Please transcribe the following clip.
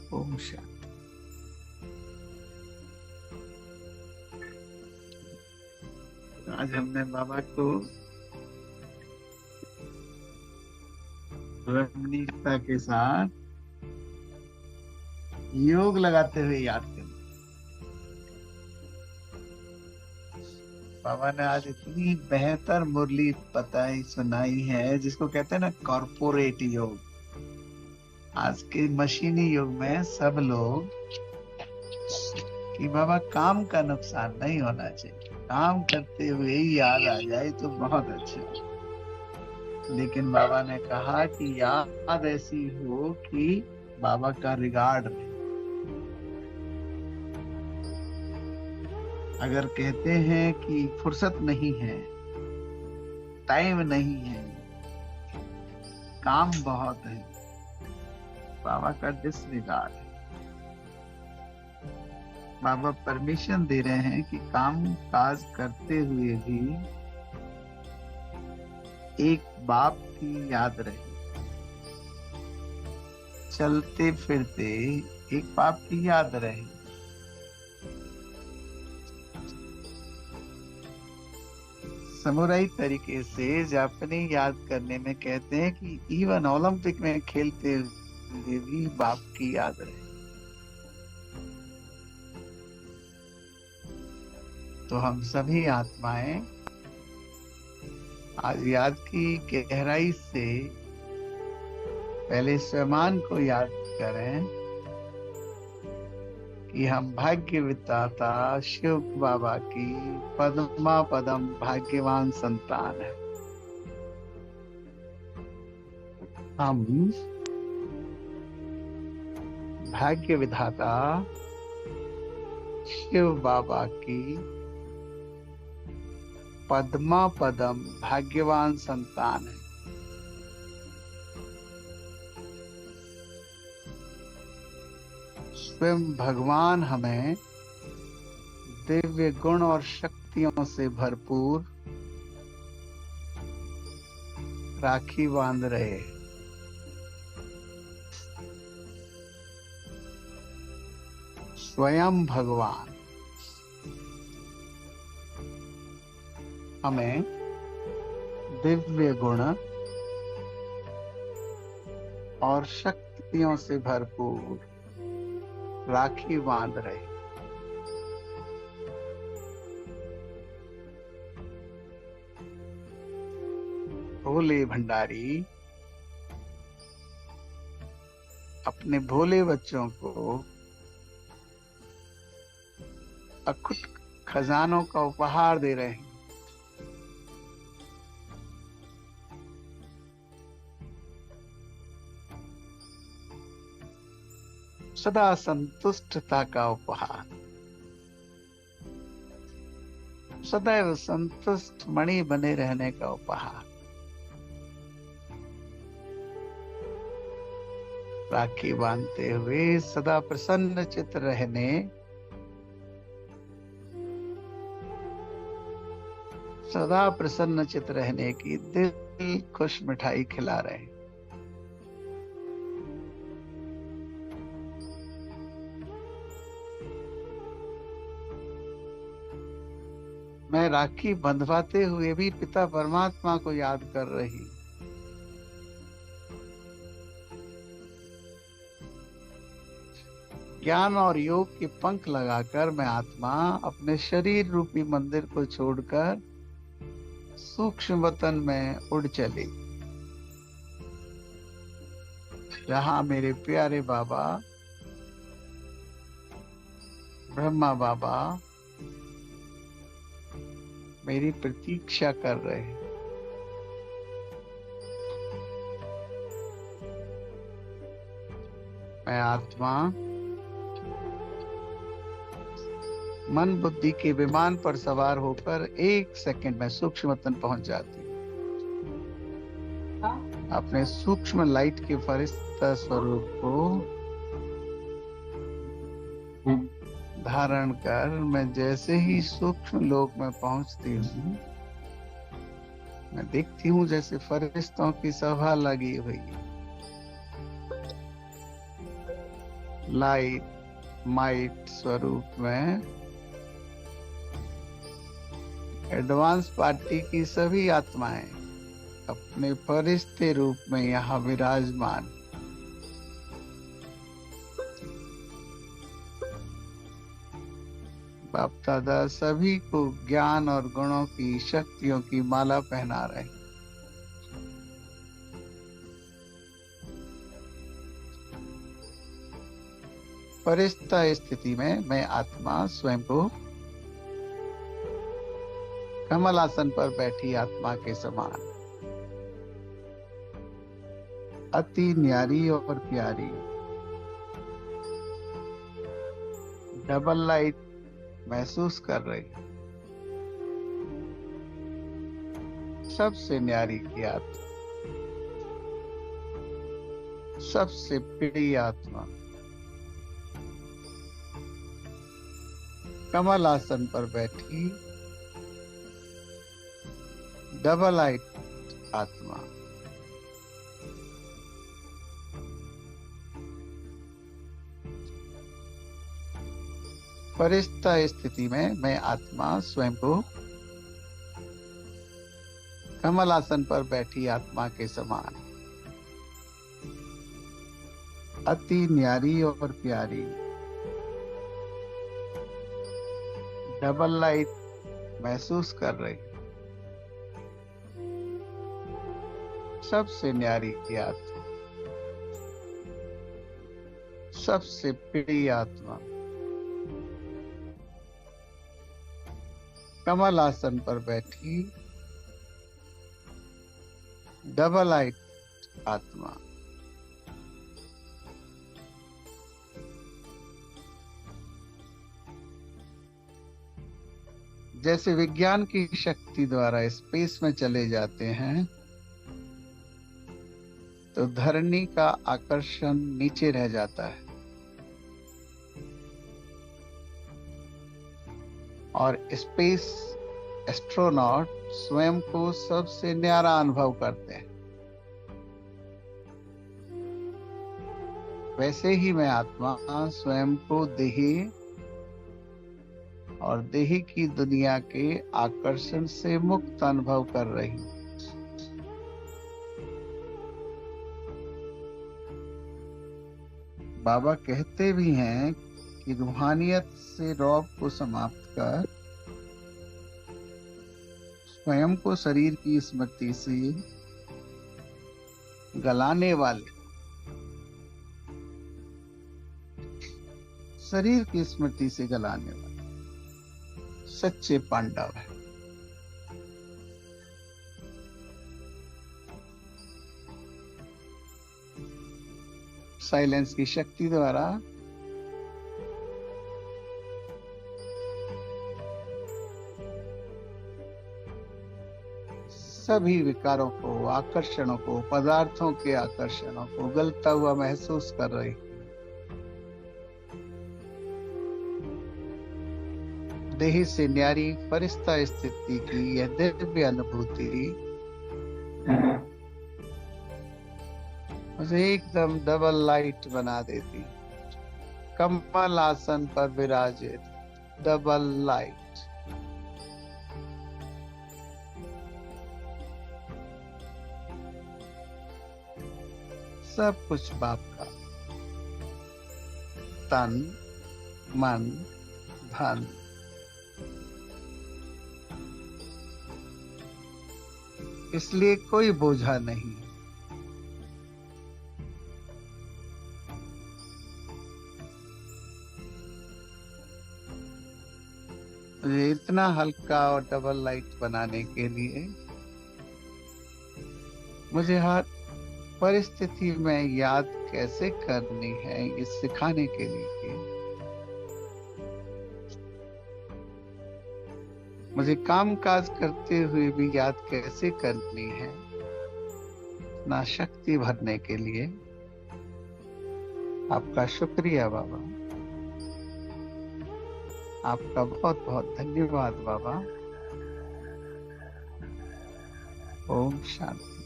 ओम शांति। आज हमने बाबा को रमणीयता के साथ योग लगाते हुए याद किया। बाबा ने आज इतनी बेहतर मुरली बताई सुनाई है, जिसको कहते हैं ना कॉर्पोरेट योग। आज के मशीनी युग में सब लोग कि बाबा काम का नुकसान नहीं होना चाहिए, काम करते हुए ही याद आ जाए तो बहुत अच्छा। लेकिन बाबा ने कहा कि याद ऐसी हो कि बाबा का रिगार्ड रहे। अगर कहते हैं कि फुर्सत नहीं है, टाइम नहीं है, काम बहुत है, बाबा का डिसरिगार्ड है। बाबा परमिशन दे रहे हैं कि काम काज करते हुए भी एक बाप की याद रहे, चलते फिरते एक बाप की याद रहे। समुराई तरीके से जापानी याद करने में कहते हैं कि इवन ओलंपिक में खेलते हुए भी बाप की याद रहे। तो हम सभी आत्माएं आज याद की गहराई से पहले स्वयं को याद करें कि हम भाग्य विधाता शिव बाबा की पद्मा पदम भाग्यवान संतान है। हम भाग्य विधाता शिव बाबा की पद्मा पदम भाग्यवान संतान है। स्वयं भगवान हमें दिव्य गुण और शक्तियों से भरपूर राखी बांध रहे। स्वयं भगवान हमें दिव्य गुण और शक्तियों से भरपूर राखी बांध रहे। भोले भंडारी अपने भोले बच्चों को अखुट खजानों का उपहार दे रहे हैं। सदा संतुष्टता का उपहार, सदैव संतुष्ट मणि बने रहने का उपहार। राखी बांधते हुए सदा प्रसन्न चित्त रहने, सदा प्रसन्न चित्त रहने की दिल खुश मिठाई खिला रहे हैं। मैं राखी बंधवाते हुए भी पिता परमात्मा को याद कर रही। ज्ञान और योग के पंख लगाकर मैं आत्मा अपने शरीर रूपी मंदिर को छोड़कर सूक्ष्म वतन में उड़ चली, जहां मेरे प्यारे बाबा ब्रह्मा बाबा मेरी प्रतीक्षा कर रहे हैं। मैं आत्मा मन बुद्धि के विमान पर सवार होकर 1 सेकंड में सूक्ष्म वतन पहुंच जाती हूँ। अपने सूक्ष्म लाइट के फरिश्ता स्वरूप को धारण कर मैं जैसे ही सूक्ष्म लोक में पहुंचती हूँ, मैं देखती हूँ जैसे फरिश्तों की सभा लगी हुई है। लाइट माइट स्वरूप में एडवांस पार्टी की सभी आत्माएं अपने फरिश्ते रूप में यहाँ विराजमान। बाप दादा सभी को ज्ञान और गुणों की शक्तियों की माला पहना रहे। फरिश्ता स्थिति में मैं आत्मा स्वयं को कमल आसन पर बैठी आत्मा के समान अति न्यारी और प्यारी डबल लाइट महसूस कर रही। सबसे न्यारी की आत्मा, सबसे प्रिय आत्मा कमल आसन पर बैठी डबल लाइट आत्मा। फरिश्ता स्थिति में मैं आत्मा स्वयं को कमल आसन पर बैठी आत्मा के समान अति न्यारी और प्यारी डबल लाइट महसूस कर रही। सबसे न्यारी की आत्मा, सबसे प्रिय आत्मा कमल आसन पर बैठी डबल लाइट आत्मा। जैसे विज्ञान की शक्ति द्वारा स्पेस में चले जाते हैं तो धरनी का आकर्षण नीचे रह जाता है और स्पेस एस्ट्रोनॉट स्वयं को सबसे न्यारा अनुभव करते हैं। वैसे ही मैं आत्मा स्वयं को देही और देही की दुनिया के आकर्षण से मुक्त अनुभव कर रही हूं। बाबा कहते भी हैं कि रूहानियत से रौब को समाप्त कर स्वयं को शरीर की स्मृति से गलाने वाले शरीर की स्मृति से गलाने वाले सच्चे पांडव है। साइलेंस की शक्ति द्वारा सभी विकारों को, आकर्षणों को, पदार्थों के आकर्षणों को गलता हुआ महसूस कर रही। देही से न्यारी फरिश्ता स्थिति की यह दिव्य अनुभूति मुझे एकदम डबल लाइट बना देती। कमल आसन पर विराजित डबल लाइट। सब कुछ बाप का, तन मन धन, इसलिए कोई बोझा नहीं। मुझे इतना हल्का और डबल लाइट बनाने के लिए मुझे हर परिस्थिति में याद कैसे करनी है ये सिखाने के लिए मुझे काम काज करते हुए भी याद कैसे करनी है, ना शक्ति भरने के लिए आपका शुक्रिया बाबा। आपका बहुत बहुत धन्यवाद बाबा। ओम शांति।